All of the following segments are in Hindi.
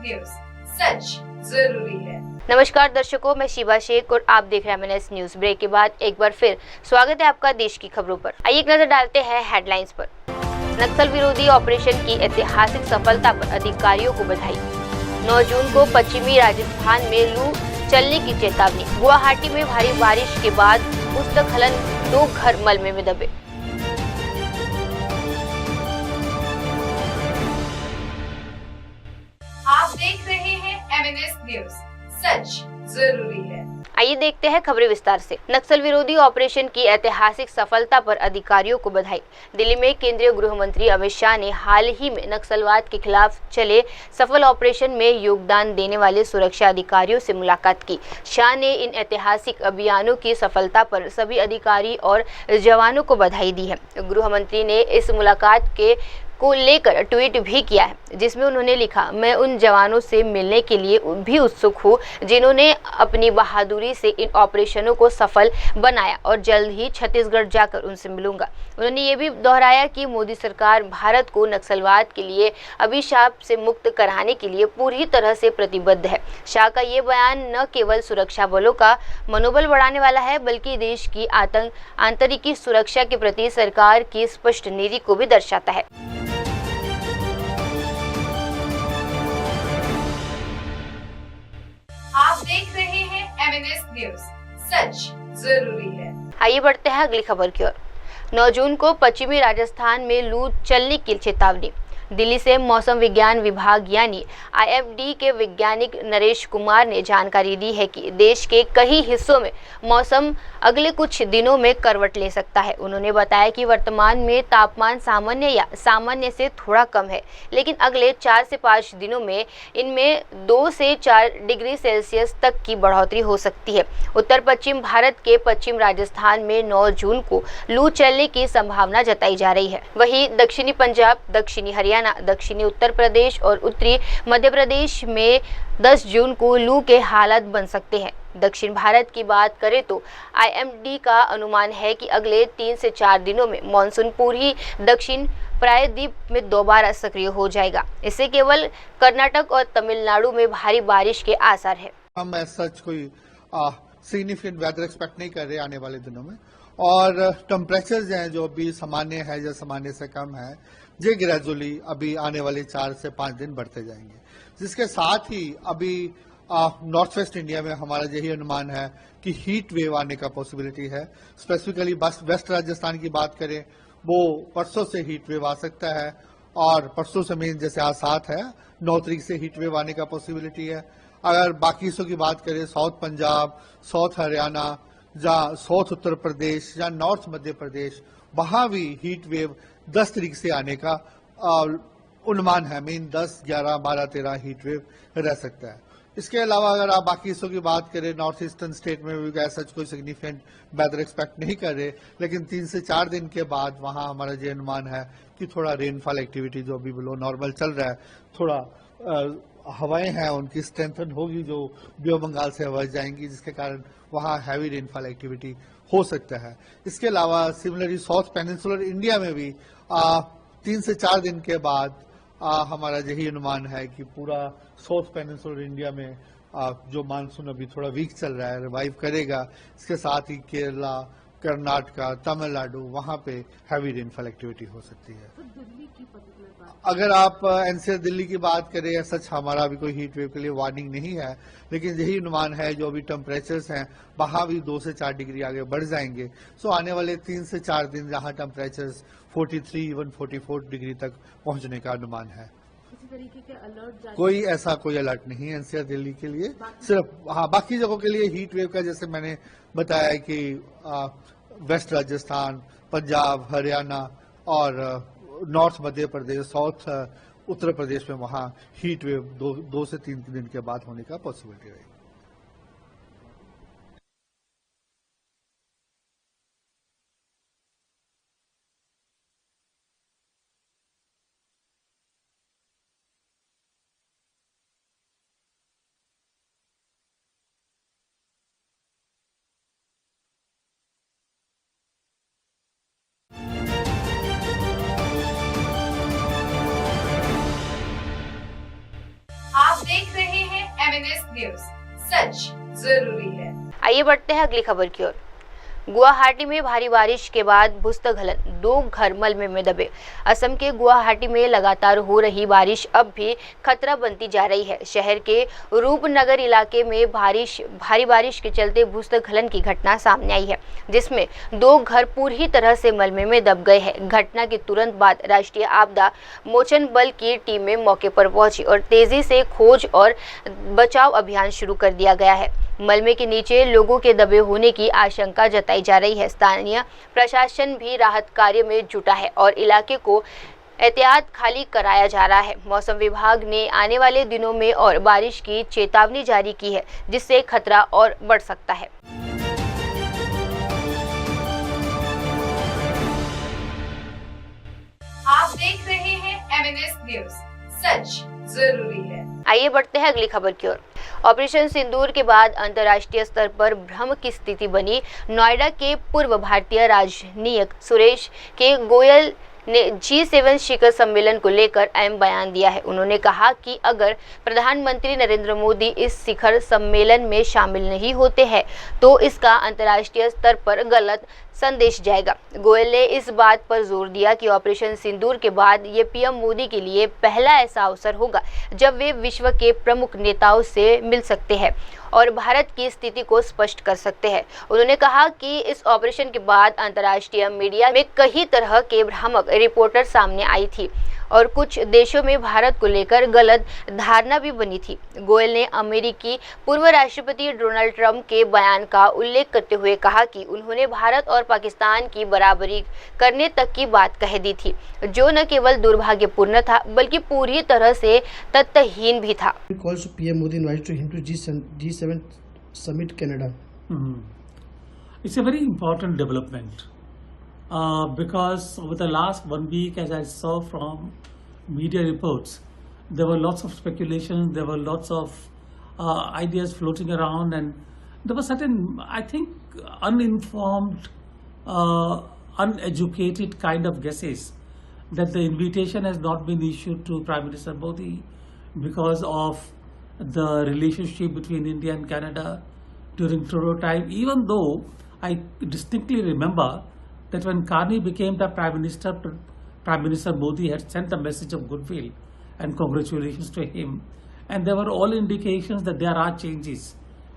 न्यूज, सच जरूरी है। नमस्कार दर्शकों, मैं शिवा शेख और आप देख रहे हैं MNS न्यूज। ब्रेक के बाद एक बार फिर स्वागत है आपका देश की खबरों पर। आइए एक नजर डालते हैं हेडलाइंस पर। नक्सल विरोधी ऑपरेशन की ऐतिहासिक सफलता पर अधिकारियों को बधाई। 9 जून को पश्चिमी राजस्थान में लू चलने की चेतावनी। गुवाहाटी में भारी बारिश के बाद भूस्खलन, 2 घर मलबे में दबे। आप देख रहे हैं MNS न्यूज, सच जरूरी है। आइए देखते हैं खबरें विस्तार से। नक्सल विरोधी ऑपरेशन की ऐतिहासिक सफलता पर अधिकारियों को बधाई। दिल्ली में केंद्रीय गृह मंत्री अमित शाह ने हाल ही में नक्सलवाद के खिलाफ चले सफल ऑपरेशन में योगदान देने वाले सुरक्षा अधिकारियों से मुलाकात की। शाह ने इन ऐतिहासिक अभियानों की सफलता पर सभी अधिकारी और जवानों को बधाई दी है। गृह मंत्री ने इस मुलाकात को लेकर ट्वीट भी किया है, जिसमें उन्होंने लिखा, मैं उन जवानों से मिलने के लिए भी उत्सुक हूँ जिन्होंने अपनी बहादुरी से इन ऑपरेशनों को सफल बनाया और जल्द ही छत्तीसगढ़ जाकर उनसे मिलूंगा। उन्होंने ये भी दोहराया कि मोदी सरकार भारत को नक्सलवाद के लिए अभिशाप से मुक्त कराने के लिए पूरी तरह से प्रतिबद्ध है। शाह का ये बयान न केवल सुरक्षा बलों का मनोबल बढ़ाने वाला है, बल्कि देश की आंतरिक सुरक्षा के प्रति सरकार की स्पष्ट नीति को भी दर्शाता है। आप देख रहे हैं MNS न्यूज, सच जरूरी है। आइए बढ़ते हैं अगली खबर की ओर। 9 जून को पश्चिमी राजस्थान में लू चलने की चेतावनी। दिल्ली से मौसम विज्ञान विभाग यानी IMD के वैज्ञानिक नरेश कुमार ने जानकारी दी है कि देश के कई हिस्सों में मौसम अगले कुछ दिनों में करवट ले सकता है। उन्होंने बताया कि वर्तमान में तापमान सामान्य या सामान्य से थोड़ा कम है, लेकिन अगले 4 से 5 दिनों में इनमें 2 से 4 डिग्री सेल्सियस तक की बढ़ोतरी हो सकती है। उत्तर पश्चिम भारत के पश्चिम राजस्थान में 9 जून को लू चलने की संभावना जताई जा रही है। वहीं दक्षिणी पंजाब, दक्षिणी हरियाणा, दक्षिणी उत्तर प्रदेश और उत्तरी मध्य प्रदेश में 10 जून को लू के हालात बन सकते हैं। दक्षिण भारत की बात करें तो IMD का अनुमान है कि अगले 3 से 4 दिनों में मानसून पूरी दक्षिण प्रायद्वीप में दोबारा सक्रिय हो जाएगा। इससे केवल कर्नाटक और तमिलनाडु में भारी बारिश के आसार है। हम सच कोई सिग्निफिकेंट वेदर एक्सपेक्ट नहीं कर रहे आने वाले दिनों में, और टेम्परेचर हैं जो अभी सामान्य है या सामान्य से कम है, ये ग्रेजुअली अभी आने वाले 4 से 5 दिन बढ़ते जाएंगे। जिसके साथ ही अभी नॉर्थ वेस्ट इंडिया में हमारा यही अनुमान है कि हीट वेव आने का पॉसिबिलिटी है। स्पेसिफिकली वेस्ट राजस्थान की बात करें, वो परसों से हीट वेव आ सकता है, और परसों से मेन जैसे आज 7 है, 9 तारीख से हीट वेव आने का पॉसिबिलिटी है। अगर बाकी हिस्सों की बात करें, साउथ पंजाब, साउथ हरियाणा या साउथ उत्तर प्रदेश या नॉर्थ मध्य प्रदेश, वहां भी हीट वेव 10 तारीख से आने का अनुमान है। मेन 10, 11, 12, 13 हीट वेव रह सकता है। इसके अलावा अगर आप बाकी हिस्सों की बात करें, नॉर्थ ईस्टर्न स्टेट में भी ऐसा कोई सिग्निफिकेंट वेदर एक्सपेक्ट नहीं कर रहे, लेकिन 3 से 4 दिन के बाद वहां हमारा ये अनुमान है कि थोड़ा रेनफॉल एक्टिविटी जो अभी बिलो नॉर्मल चल रहा है, थोड़ा हवाएं हैं उनकी स्ट्रेंथन होगी, जो बे ऑफ बंगाल से हवाएं जाएंगी, जिसके कारण वहां हैवी रेनफॉल एक्टिविटी हो सकता है। इसके अलावा सिमिलरली साउथ पेनिनसुलर इंडिया में भी 3 से 4 दिन के बाद हमारा यही अनुमान है कि पूरा साउथ पेनिनसुलर इंडिया में जो मानसून अभी थोड़ा वीक चल रहा है, रिवाइव करेगा। इसके साथ ही केरला, कर्नाटका, तमिलनाडु, वहां पे हैवी रेनफॉल एक्टिविटी हो सकती है। अगर आप NCR दिल्ली की बात करें, सच हमारा अभी कोई हीट वेव के लिए वार्निंग नहीं है, लेकिन यही अनुमान है जो अभी टेम्परेचर्स हैं वहां भी 2 से 4 डिग्री आगे बढ़ जाएंगे। सो आने वाले 3 से 4 दिन जहां टेम्परेचर्स 43 इवन 44 डिग्री तक पहुंचने का अनुमान है। किसी तरीके के अलर्ट कोई अलर्ट नहीं है NCR दिल्ली के लिए, सिर्फ बाकी जगहों के लिए हीट वेव का जैसे मैंने बताया कि वेस्ट राजस्थान, पंजाब, हरियाणा और नॉर्थ मध्य प्रदेश, साउथ उत्तर प्रदेश में वहां हीट वेव 2 से 3 दिन के बाद होने का पॉसिबिलिटी रहेगी। आप देख जरूरी है। आइए बढ़ते हैं अगली खबर की ओर। गुवाहाटी में भारी बारिश के बाद भूस्खलन, 2 घर मलबे में दबे। असम के गुवाहाटी में लगातार हो रही बारिश अब भी खतरा बनती जा रही है। शहर के रूपनगर इलाके में भारी बारिश के चलते भूस्खलन की घटना सामने आई है, जिसमें 2 घर पूरी तरह से मलबे में दब गए हैं। घटना के तुरंत बाद राष्ट्रीय आपदा मोचन बल की टीमें मौके पर पहुंची और तेजी से खोज और बचाव अभियान शुरू कर दिया गया है। मलबे के नीचे लोगों के दबे होने की आशंका जताई जा रही है। स्थानीय प्रशासन भी राहत कार्य में जुटा है और इलाके को एहतियात खाली कराया जा रहा है। मौसम विभाग ने आने वाले दिनों में और बारिश की चेतावनी जारी की है, जिससे खतरा और बढ़ सकता है। आप देख रहे हैं MNS न्यूज, सच जरूरी है। आइए बढ़ते हैं अगली खबर की ओर। ऑपरेशन सिंदूर के बाद अंतर्राष्ट्रीय स्तर पर भ्रम की स्थिति बनी। नोएडा के पूर्व भारतीय राजनयिक सुरेश के गोयल ने G7 शिखर सम्मेलन को लेकर अहम बयान दिया है। उन्होंने कहा कि अगर प्रधानमंत्री नरेंद्र मोदी इस शिखर सम्मेलन में शामिल नहीं होते हैं तो इसका अंतर्राष्ट्रीय स्तर पर गलत संदेश जाएगा। गोयल ने इस बात पर जोर दिया कि ऑपरेशन सिंदूर के बाद ये पीएम मोदी के लिए पहला ऐसा अवसर होगा जब वे विश्व के प्रमुख नेताओं से मिल सकते हैं और भारत की स्थिति को स्पष्ट कर सकते हैं। उन्होंने कहा कि इस ऑपरेशन के बाद अंतर्राष्ट्रीय मीडिया में कई तरह के भ्रामक रिपोर्टर सामने आई थी और कुछ देशों में भारत को लेकर गलत धारणा भी बनी थी। गोयल ने अमेरिकी पूर्व राष्ट्रपति डोनाल्ड ट्रंप के बयान का उल्लेख करते हुए कहा कि उन्होंने भारत और पाकिस्तान की बराबरी करने तक की बात कह दी थी, जो न केवल दुर्भाग्यपूर्ण था बल्कि पूरी तरह से तथ्यहीन भी था। Calls PM Modi invited him to G7 summit Canada. It's a very important development because over the last 1 week, as I saw from media reports, there were lots of speculations, there were lots of ideas floating around, and there were certain, I think, uninformed, uneducated kind of guesses that the invitation has not been issued to Prime Minister Modi because of the relationship between India and Canada during Trudeau time, even though I distinctly remember that when Carney became the Prime Minister, Prime Minister Modi had sent a message of goodwill and congratulations to him, and there were all indications that there are changes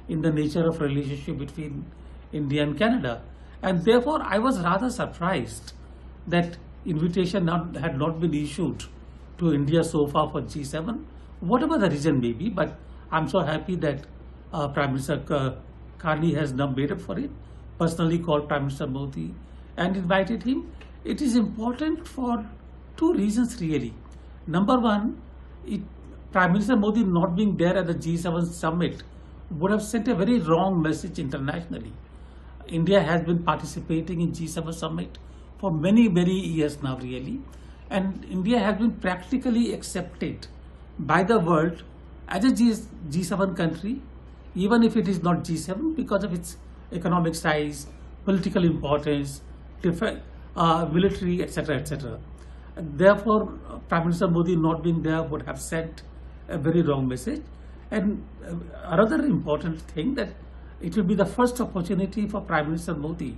in the nature of relationship between India and Canada, and therefore I was rather surprised that invitation had not been issued to India so far for G7, whatever the reason may be. But I'm so happy that Prime Minister Carney has now made up for it, personally called Prime Minister Modi and invited him. It is important for 2 reasons really. Number one, Prime Minister Modi not being there at the G7 summit would have sent a very wrong message internationally. India has been participating in G7 summit for many years now really, and India has been practically accepted by the world as a G7 country, even if it is not G7, because of its economic size, political importance, military, etc., etc. Therefore, Prime Minister Modi not being there would have sent a very wrong message. And another important thing, that it will be the first opportunity for Prime Minister Modi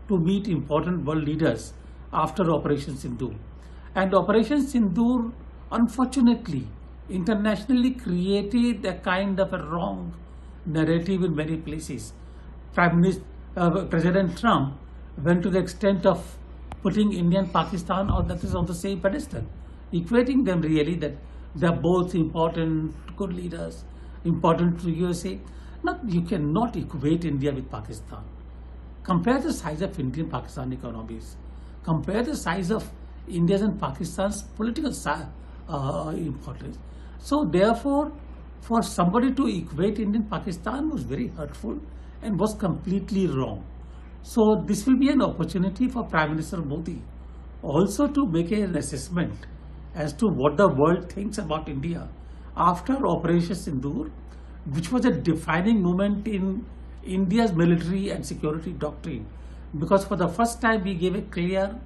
to meet important world leaders after Operation Sindoor. And Operation Sindoor, unfortunately, internationally created a kind of a wrong narrative in many places. President Trump went to the extent of putting India and Pakistan on the same pedestal, equating them really that they are both important, good leaders, important to USA. Now, you cannot equate India with Pakistan. Compare the size of Indian-Pakistan economies. Compare the size of India's and Pakistan's political importance. So therefore, for somebody to equate India and Pakistan was very hurtful and was completely wrong. So this will be an opportunity for Prime Minister Modi also to make an assessment as to what the world thinks about India after Operation Sindoor, which was a defining moment in India's military and security doctrine, because for the first time we gave a clear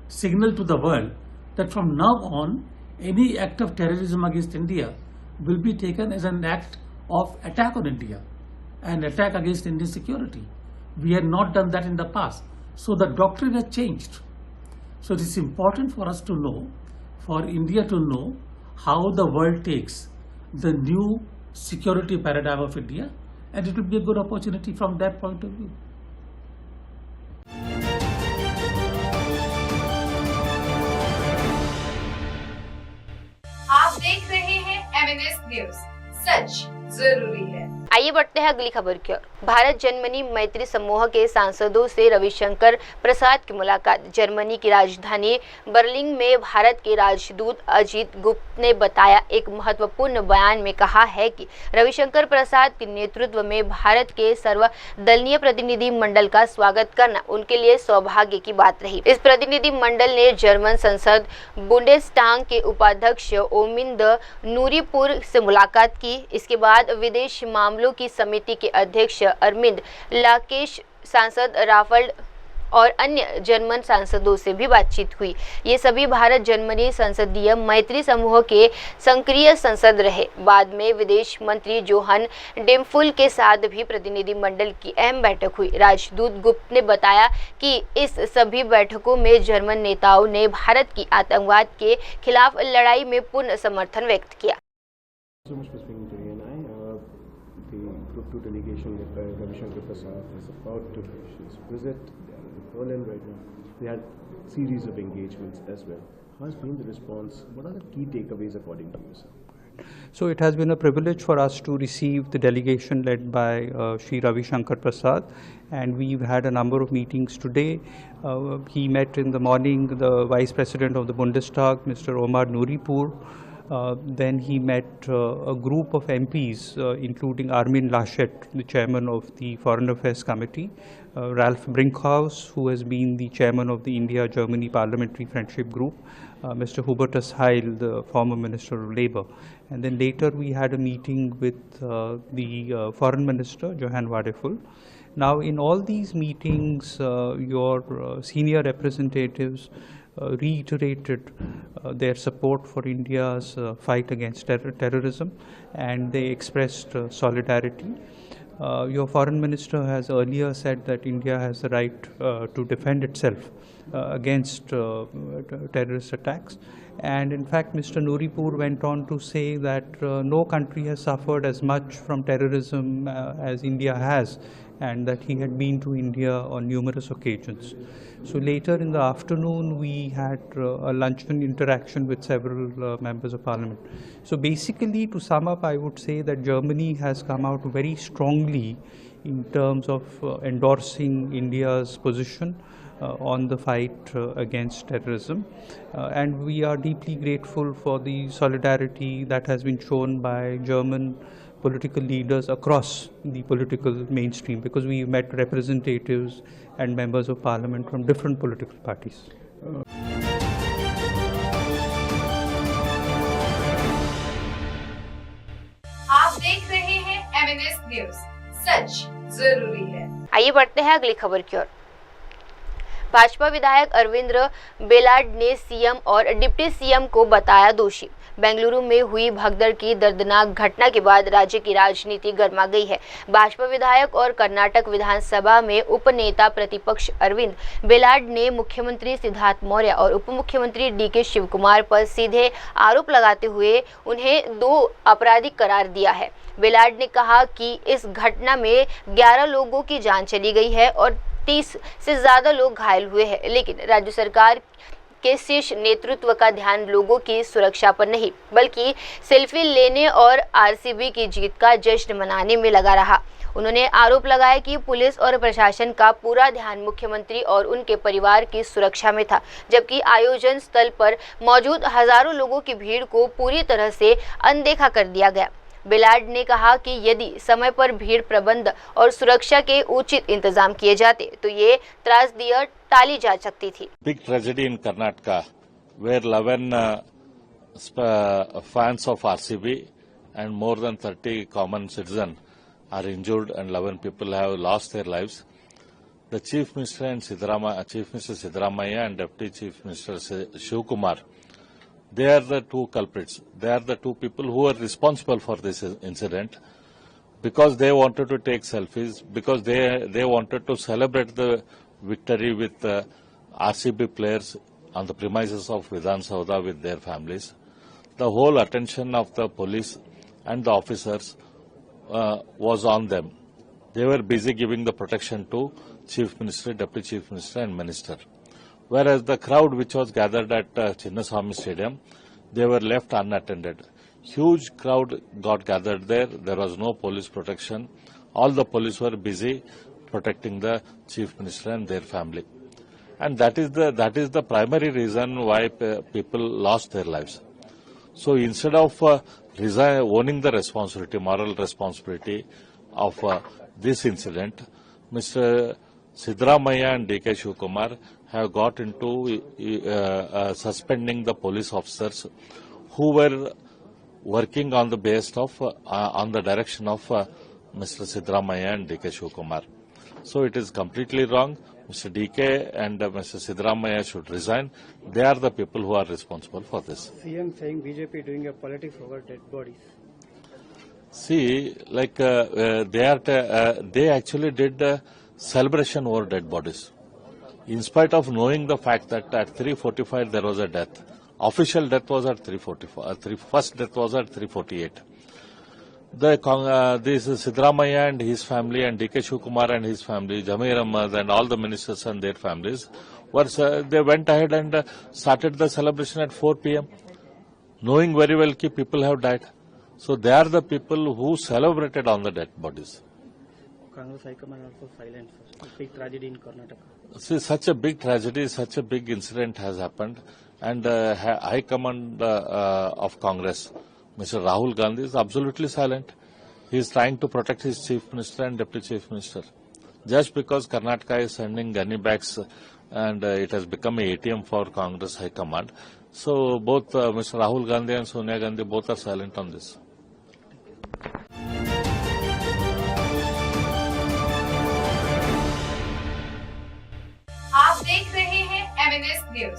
signal to the world that from now on any act of terrorism against India will be taken as an act of attack on India. and attack against Indian security. We had not done that in the past. So the doctrine has changed. So it is important for us to know, for India to know how the world takes the new security paradigm of India, and it will be a good opportunity from that point of view. आप देख रहे हैं MNS न्यूज, सच जरूरी है। आइए बढ़ते हैं अगली खबर की ओर। भारत जर्मनी मैत्री समूह के सांसदों से रविशंकर प्रसाद की मुलाकात। जर्मनी की राजधानी बर्लिन में भारत के राजदूत अजीत गुप्त ने बताया, एक महत्वपूर्ण बयान में कहा है कि रविशंकर प्रसाद के नेतृत्व में भारत के सर्वदलीय प्रतिनिधि मंडल का स्वागत करना उनके लिए सौभाग्य की बात रही। इस प्रतिनिधि मंडल ने जर्मन संसद बुंडेस्टाग के उपाध्यक्ष ओमिंद नूरीपुर से मुलाकात की। इसके बाद विदेश मामलों की समिति के अध्यक्ष अरविंद लाकेश, सांसद राफेल और अन्य जर्मन सांसदों से भी बातचीत हुई। ये सभी भारत जर्मनी संसदीय मैत्री समूह के सक्रिय सांसद रहे। बाद में विदेश मंत्री जोहान डेमफुल के साथ भी प्रतिनिधि मंडल की अहम बैठक हुई। राजदूत गुप्त ने बताया कि इस सभी बैठकों में जर्मन नेताओं ने भारत की आतंकवाद के खिलाफ लड़ाई में पूर्ण समर्थन व्यक्त किया। So much for speaking to you and I. The Group 2 delegation led by Ravishankar Prasad is about to visit Berlin right now. We had a series of engagements as well. How has been the response? What are the key takeaways according to you, sir? So it has been a privilege for us to receive the delegation led by Shri Ravishankar Prasad, and we've had a number of meetings today. He met in the morning the Vice President of the Bundestag, Mr. Omar Nuripur. Then he met a group of MPs, including Armin Laschet, the chairman of the Foreign Affairs Committee, Ralph Brinkhaus, who has been the chairman of the India-Germany Parliamentary Friendship Group, Mr. Hubertus Heil, the former Minister of Labour. And then later we had a meeting with the Foreign Minister, Johann Wadephul. Now in all these meetings, your senior representatives reiterated their support for India's fight against terrorism, and they expressed solidarity. Your foreign minister has earlier said that India has the right to defend itself against terrorist attacks, and in fact Mr. Nuripur went on to say that no country has suffered as much from terrorism as India has, and that he had been to India on numerous occasions. So later in the afternoon we had a luncheon interaction with several members of parliament. So basically, to sum up, I would say that Germany has come out very strongly in terms of endorsing India's position on the fight against terrorism, and we are deeply grateful for the solidarity that has been shown by German political leaders across the political mainstream, because we met representatives and members of parliament from different political parties. आप देख रहे हैं MNS न्यूज, सच जरूरी है। आइए बढ़ते हैं अगली खबर की ओर। भाजपा विधायक अरविंद बेलाड ने सीएम और डिप्टी सीएम को बताया दोषी। बेंगलुरु में हुई भगदड़ की दर्दनाक घटना के बाद राज्य की राजनीति गर्मा गई है। भाजपा विधायक और कर्नाटक विधानसभा में उपनेता प्रतिपक्ष अरविंद बेलाड ने मुख्यमंत्री सिद्धार्थ मौर्य और उप मुख्यमंत्री डीके शिवकुमार पर सीधे आरोप लगाते हुए उन्हें दो आपराधिक करार दिया है। बेलाड ने कहा कि इस घटना में 11 लोगों की जान चली गई है और 30 से ज्यादा लोग घायल हुए हैं, लेकिन राज्य सरकार के शीर्ष नेतृत्व का ध्यान लोगों की सुरक्षा पर नहीं, बल्कि सेल्फी लेने और आरसीबी की जीत का जश्न मनाने में लगा रहा। उन्होंने आरोप लगाया कि पुलिस और प्रशासन का पूरा ध्यान मुख्यमंत्री और उनके परिवार की सुरक्षा में था, जबकि आयोजन स्थल पर मौजूद हजारों लोगों की भीड़ को पूरी तरह से अनदेखा कर दिया गया। बेलाड ने कहा कि यदि समय पर भीड़ प्रबंध और सुरक्षा के उचित इंतजाम किए जाते तो ये त्रासदी टाली जा सकती थी। Big tragedy in Karnataka where 11 fans of RCB and more than 30 common citizens are injured and 11 people have lost their lives. The Chief Minister and Chief Minister Siddaramaiah and Deputy Chief Minister Shivkumar, they are the two culprits. They are the two people who are responsible for this incident. because they wanted to take selfies, because they wanted to celebrate the victory with RCB players on the premises of Vidhan Saudha with their families. The whole attention of the police and the officers was on them. They were busy giving the protection to Chief Minister, Deputy Chief Minister and Minister. Whereas the crowd which was gathered at Chinnaswamy Stadium, they were left unattended. Huge crowd got gathered there. There was no police protection. All the police were busy protecting the Chief Minister and their family. And that is the primary reason why people lost their lives. So instead of owning the responsibility, moral responsibility of this incident, Mr. Siddaramaiah and D.K. Shivakumar have got into suspending the police officers who were working on the base of, on the direction of Mr. Siddaramaiah and D.K. Shivakumar. So it is completely wrong. Mr. D.K. and Mr. Siddaramaiah should resign. They are the people who are responsible for this. CM saying BJP doing a politics over dead bodies. See, like they actually did a celebration over dead bodies. In spite of knowing the fact that at 3:45 there was a death. Official death was at 3:45. First death was at 3:48. This Siddaramaiah and his family and D.K. Shivakumar and his family, Jamir Ahmad and all the ministers and their families, they went ahead and started the celebration at 4 p.m. knowing very well that people have died. So they are the people who celebrated on the dead bodies. Congress High Command also silent. Big tragedy in Karnataka. See, such a big tragedy, such a big incident has happened, and High Command of Congress, Mr. Rahul Gandhi, is absolutely silent. He is trying to protect his Chief Minister and Deputy Chief Minister. Just because Karnataka is sending gunny bags and it has become an ATM for Congress High Command, so both Mr. Rahul Gandhi and Sonia Gandhi both are silent on this. आप देख रहे हैं MNS न्यूज,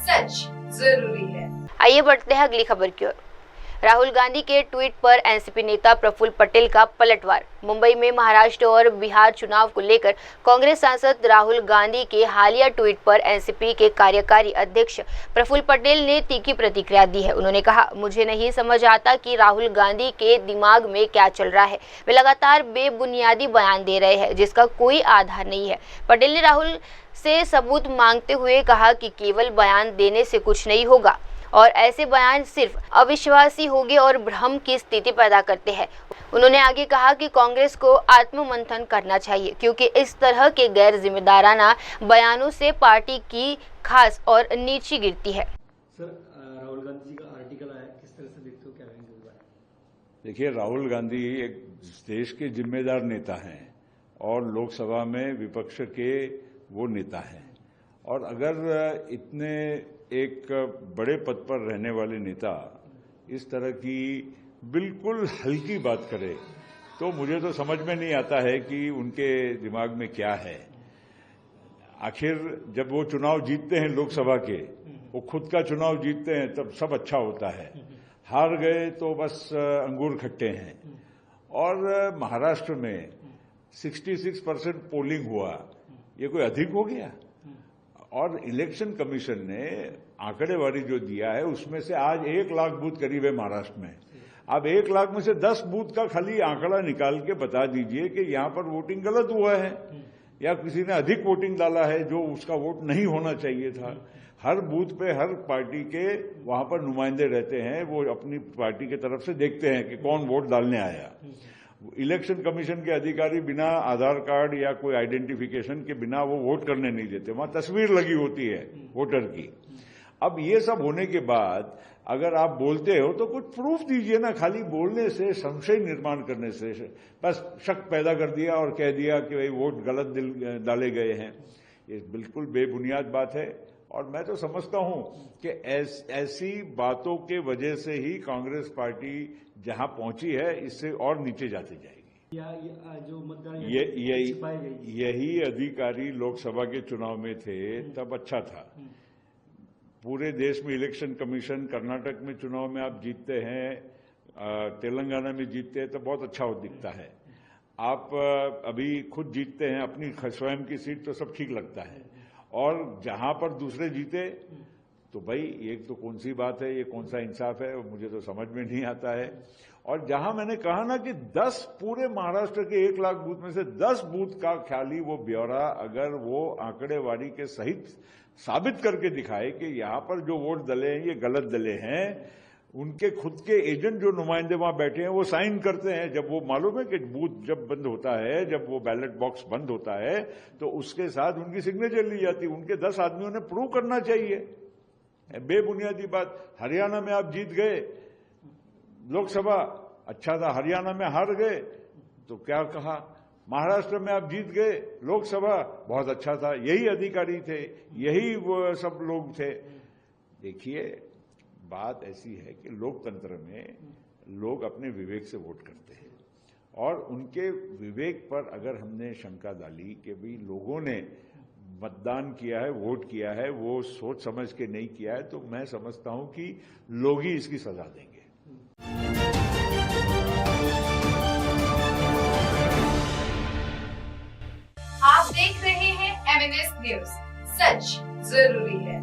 सच जरूरी है। आइए बढ़ते हैं अगली खबर की ओर। राहुल गांधी के ट्वीट पर एनसीपी नेता प्रफुल्ल पटेल का पलटवार। मुंबई में महाराष्ट्र और बिहार चुनाव को लेकर कांग्रेस सांसद राहुल गांधी के हालिया ट्वीट पर एनसीपी के कार्यकारी अध्यक्ष प्रफुल्ल पटेल ने तीखी प्रतिक्रिया दी है। उन्होंने कहा, मुझे नहीं समझ आता कि राहुल गांधी के दिमाग में क्या चल रहा है। वे लगातार बेबुनियादी बयान दे रहे हैं जिसका कोई आधार नहीं है। पटेल ने राहुल से सबूत मांगते हुए कहा कि केवल बयान देने से कुछ नहीं होगा और ऐसे बयान सिर्फ अविश्वासी होंगे और भ्रम की स्थिति पैदा करते हैं। उन्होंने आगे कहा कि कांग्रेस को आत्ममंथन करना चाहिए क्योंकि इस तरह के गैर जिम्मेदाराना बयानों से पार्टी की खास और नीची गिरती है। सर, राहुल गांधी जी का आर्टिकल आया, किस तरह से देखते हो, क्या होगा? देखिए, राहुल गांधी एक देश के जिम्मेदार नेता हैं और लोकसभा में विपक्ष के वो नेता हैं, और अगर इतने एक बड़े पद पर रहने वाले नेता इस तरह की बिल्कुल हल्की बात करे तो मुझे तो समझ में नहीं आता है कि उनके दिमाग में क्या है। आखिर जब वो चुनाव जीतते हैं लोकसभा के, वो खुद का चुनाव जीतते हैं, तब सब अच्छा होता है। हार गए तो बस अंगूर खट्टे हैं। और महाराष्ट्र में 66% पोलिंग हुआ, ये कोई अधिक हो गया? और इलेक्शन कमीशन ने आंकड़ेवारी जो दिया है उसमें से आज 1 लाख बूथ करीब है महाराष्ट्र में। अब 1 लाख में से 10 बूथ का खाली आंकड़ा निकाल के बता दीजिए कि यहां पर वोटिंग गलत हुआ है या किसी ने अधिक वोटिंग डाला है जो उसका वोट नहीं होना चाहिए था। हर बूथ पे हर पार्टी के वहां पर नुमाइंदे रहते हैं, वो अपनी पार्टी की तरफ से देखते हैं कि कौन वोट डालने आया। इलेक्शन कमीशन के अधिकारी बिना आधार कार्ड या कोई आइडेंटिफिकेशन के बिना वो वोट करने नहीं देते, वहां तस्वीर लगी होती है वोटर की। अब ये सब होने के बाद अगर आप बोलते हो तो कुछ प्रूफ दीजिए ना। खाली बोलने से, संशय निर्माण करने से बस शक पैदा कर दिया और कह दिया कि भाई वोट गलत डाले गए हैं, ये बिल्कुल बेबुनियाद बात है। और मैं तो समझता हूं कि ऐसी बातों के वजह से ही कांग्रेस पार्टी जहां पहुंची है इससे और नीचे जाती जाएगी। यही अधिकारी लोकसभा के चुनाव में थे तब अच्छा था। पूरे देश में इलेक्शन कमीशन, कर्नाटक में चुनाव में आप जीतते हैं, तेलंगाना में जीतते हैं तो बहुत अच्छा दिखता है। आप अभी खुद जीतते हैं अपनी स्वयं की सीट तो सब ठीक लगता है, और जहां पर दूसरे जीते तो भाई ये तो कौन सी बात है, ये कौन सा इंसाफ है, मुझे तो समझ में नहीं आता है। और जहां मैंने कहा ना कि 10 पूरे महाराष्ट्र के 1 लाख बूथ में से 10 बूथ का ख्याली वो ब्यौरा अगर वो आंकड़ेवारी के सहित साबित करके दिखाए कि यहां पर जो वोट डले हैं ये गलत डले हैं, उनके खुद के एजेंट जो नुमाइंदे वहां बैठे हैं वो साइन करते हैं, जब वो मालूम है कि बूथ जब बंद होता है, जब वो बैलेट बॉक्स बंद होता है तो उसके साथ उनकी सिग्नेचर ली जाती है। उनके 10 आदमियों ने प्रूव करना चाहिए। बेबुनियादी बात, हरियाणा में आप जीत गए लोकसभा, अच्छा था, हरियाणा में हार गए तो क्या कहा, महाराष्ट्र में आप जीत गए लोकसभा, बहुत अच्छा था, यही अधिकारी थे, यही वो सब लोग थे। देखिए बात ऐसी है कि लोकतंत्र में लोग अपने विवेक से वोट करते हैं, और उनके विवेक पर अगर हमने शंका डाली कि भाई लोगों ने मतदान किया है, वोट किया है, वो सोच समझ के नहीं किया है, तो मैं समझता हूं कि लोग ही इसकी सजा देंगे। आप देख रहे हैं MNS न्यूज, सच जरूरी है।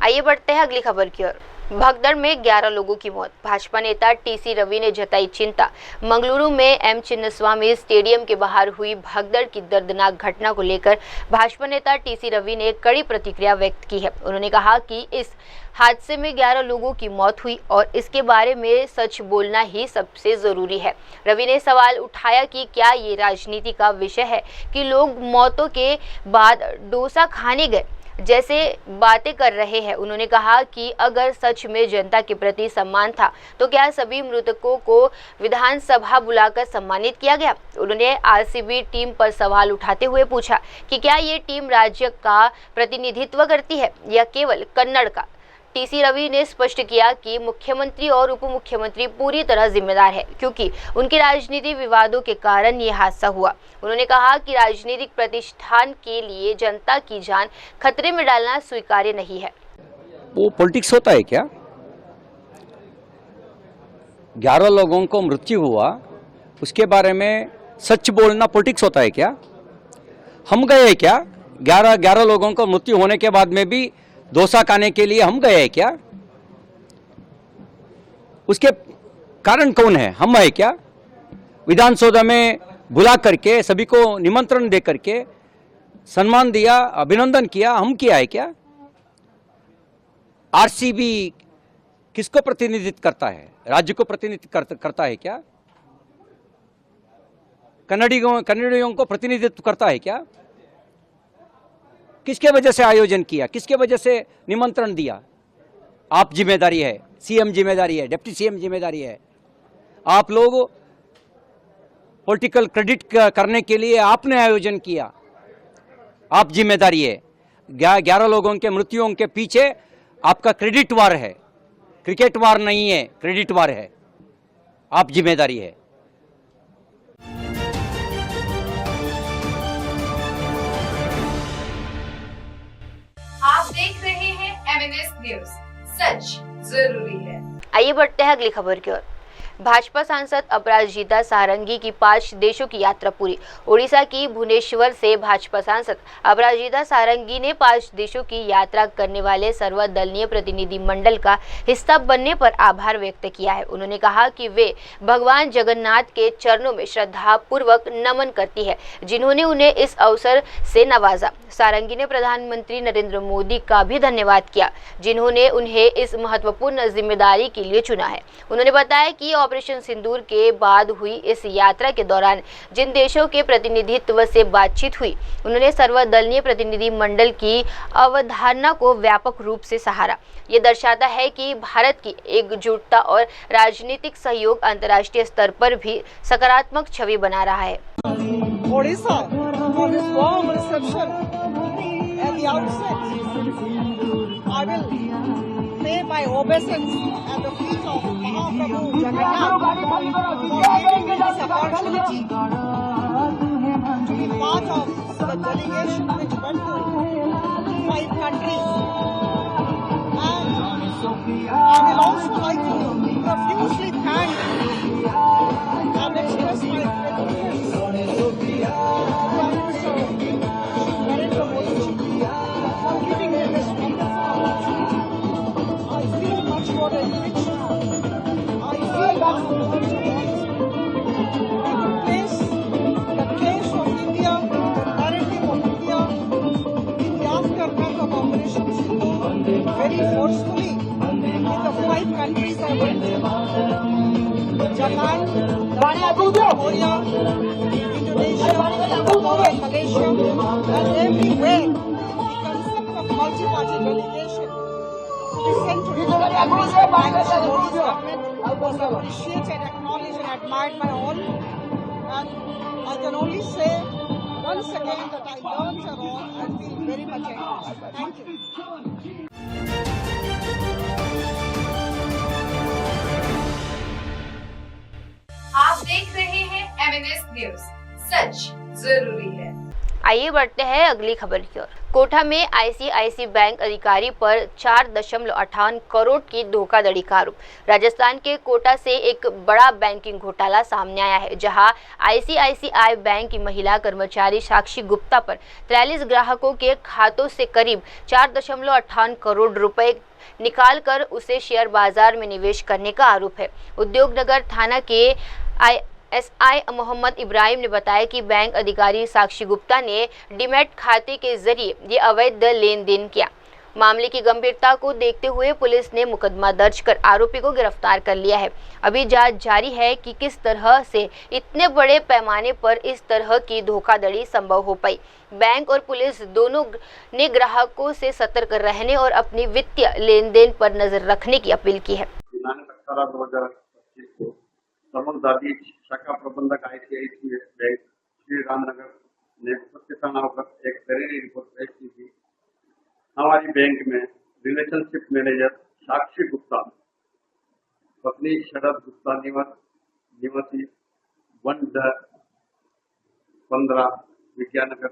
आइए बढ़ते हैं अगली खबर की ओर। भगदड़ में 11 लोगों की मौत, भाजपा नेता टीसी रवि ने जताई चिंता। मंगलुरु में एम चिन्नस्वामी स्टेडियम के बाहर हुई भगदड़ की दर्दनाक घटना को लेकर भाजपा नेता टीसी रवि ने कड़ी प्रतिक्रिया व्यक्त की है। उन्होंने कहा कि इस हादसे में 11 लोगों की मौत हुई और इसके बारे में सच बोलना ही सबसे जरूरी है। रवि ने सवाल उठाया कि क्या ये राजनीति का विषय है कि लोग मौतों के बाद डोसा खाने गए जैसे बातें कर रहे हैं। उन्होंने कहा कि अगर सच में जनता के प्रति सम्मान था तो क्या सभी मृतकों को विधानसभा बुलाकर सम्मानित किया गया। उन्होंने आरसीबी टीम पर सवाल उठाते हुए पूछा कि क्या ये टीम राज्य का प्रतिनिधित्व करती है या केवल कन्नड़ का। टीसी रवि ने स्पष्ट किया कि मुख्यमंत्री और उप मुख्यमंत्री पूरी तरह जिम्मेदार है क्योंकि उनके राजनीतिक विवादों के कारण ये हादसा हुआ। उन्होंने कहा कि राजनीतिक प्रतिष्ठान के लिए जनता की जान खतरे में डालना स्वीकार्य नहीं है। वो पॉलिटिक्स होता है क्या? 11 लोगों को मृत्यु हुआ, उसके बारे में सच बोलना पॉलिटिक्स होता है क्या? हम गए क्या 11 लोगों को मृत्यु होने के बाद में भी डोसा खाने के लिए हम गए क्या? उसके कारण कौन है? हम है क्या? विधानसभा में बुला करके सभी को निमंत्रण दे करके सम्मान दिया, अभिनंदन किया, हम किया है क्या? आरसीबी किसको प्रतिनिधित्व करता है? राज्य को प्रतिनिधित्व करता है क्या? कन्नड़ियों को प्रतिनिधित्व करता है क्या? किसके वजह से आयोजन किया, किसके वजह से निमंत्रण दिया? आप जिम्मेदारी है, सीएम जिम्मेदारी है, डिप्टी सीएम जिम्मेदारी है। आप लोग पॉलिटिकल क्रेडिट करने के लिए आपने आयोजन किया, आप जिम्मेदारी है। 11 लोगों के मृत्युओं के पीछे आपका क्रेडिट वार है, क्रिकेट वार नहीं है, क्रेडिट वार है। आप जिम्मेदारी है। आप देख रहे हैं MNS न्यूज, सच जरूरी है। आइए बढ़ते हैं अगली खबर की ओर। भाजपा सांसद अपराजिता सारंगी की 5 देशों की यात्रा पूरी। ओडिशा की भुवनेश्वर से भाजपा सांसद अपराजिता सारंगी ने 5 देशों की यात्रा करने वाले सर्वदलीय प्रतिनिधि मंडल का हिस्सा बनने पर आभार व्यक्त किया है। उन्होंने कहा कि वे भगवान जगन्नाथ के चरणों में श्रद्धा पूर्वक नमन करती है जिन्होंने उन्हें इस अवसर से नवाजा। सारंगी ने प्रधानमंत्री नरेंद्र मोदी का भी धन्यवाद किया जिन्होंने उन्हें इस महत्वपूर्ण जिम्मेदारी के लिए चुना है। उन्होंने बताया कि ऑपरेशन सिंदूर के बाद हुई इस यात्रा के दौरान जिन देशों के प्रतिनिधित्व से बातचीत हुई उन्होंने सर्वदलीय प्रतिनिधि मंडल की अवधारणा को व्यापक रूप से सहारा। ये दर्शाता है कि भारत की एकजुटता और राजनीतिक सहयोग अंतर्राष्ट्रीय स्तर पर भी सकारात्मक छवि बना रहा है। Odisha for this warm reception at the outset. I will pay my obeisance at the feet of Mahaprabhu Jagannath for giving me this opportunity to be part of the delegation which went to 5 countries. And I will also like to profusely thank and express my gratitude very forcefully in the 5 countries I went to: Japan, Korea, Indonesia, Singapore and Malaysia. And everywhere, the concept of multi-party delegation to be sent to different countries by Modi's government was appreciated, acknowledged and admired by all. And I can only say once again that I learned a lot. I feel very much encouraged. Thank you. आप देख रहे हैं MNS न्यूज, सच जरूरी है। आइए बढ़ते हैं अगली खबर की ओर। कोटा में ICICI बैंक अधिकारी पर 4.58 करोड़ की धोखाधड़ी का आरोप। राजस्थान के कोटा से एक बड़ा बैंकिंग घोटाला सामने आया है, जहां ICICI बैंक की महिला कर्मचारी साक्षी गुप्ता पर 43 ग्राहकों के खातों से करीब 4.58 करोड़ रुपए निकालकर उसे शेयर बाजार में निवेश करने का आरोप है। उद्योगनगर थाना के SI मोहम्मद इब्राहिम ने बताया कि बैंक अधिकारी साक्षी गुप्ता ने डीमैट खाते के जरिए ये अवैध लेन देन किया। मामले की गंभीरता को देखते हुए पुलिस ने मुकदमा दर्ज कर आरोपी को गिरफ्तार कर लिया है। अभी जांच जारी है कि किस तरह से इतने बड़े पैमाने पर इस तरह की धोखाधड़ी संभव हो पाई। बैंक और पुलिस दोनों ने ग्राहकों से सतर्क रहने और अपनी वित्तीय लेन देन पर नजर रखने की अपील की है। शाखा प्रबंधक ICICI बैंक श्री रामनगर ने सत्य होकर एक तहरीरी रिपोर्ट पेश की थी। हमारी बैंक में रिलेशनशिप मैनेजर साक्षी गुप्ता, पत्नी शरद गुप्ता निवासी 1-15 विद्यानगर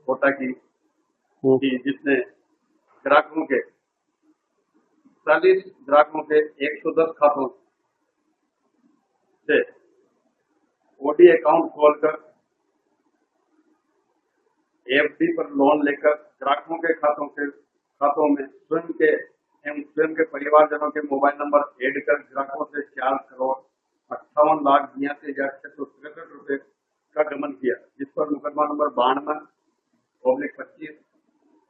कोटा की थी, जिसने ग्राहकों के 40 ग्राहकों के 110 खातों से OD अकाउंट खोलकर FD पर लोन लेकर ग्राहकों के खातों में स्वयं के परिवारजनों के मोबाइल नंबर ऐड कर ग्राहकों से 4,58,82,663 रुपए का गमन किया, जिस पर मुकदमा नंबर 92/25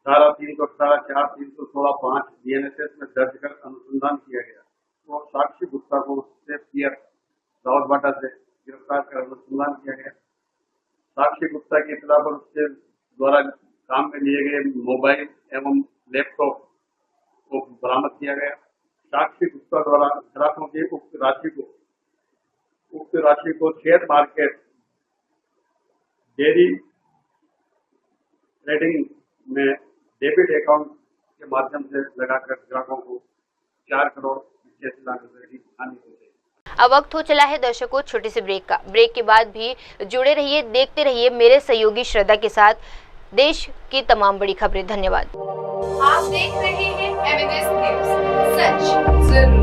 धारा 318, 4, 316, 5 BNSS में दर्ज कर अनुसंधान किया गया। तो साक्षी गुप्ता को उससे पीयर दाऊद बाटा से गिरफ्तार कर अनुसंधान किया गया। साक्षी गुप्ता की इत्तला पर उसके द्वारा काम में लिए गए मोबाइल एवं लैपटॉप को बरामद किया गया। साक्षी गुप्ता द्वारा ग्राहकों की उक्त राशि को शेयर मार्केट, डेयरी ट्रेडिंग में डेबिट अकाउंट के माध्यम से लगाकर ग्राहकों को 4 करोड़ 85 लाख रुपए की हानि हुई। अब वक्त हो चला है दर्शकों छोटे से ब्रेक का। ब्रेक के बाद भी जुड़े रहिए, देखते रहिए मेरे सहयोगी श्रद्धा के साथ देश की तमाम बड़ी खबरें। धन्यवाद। आप देख रहे हैं MNS न्यूज, सच जरूरी।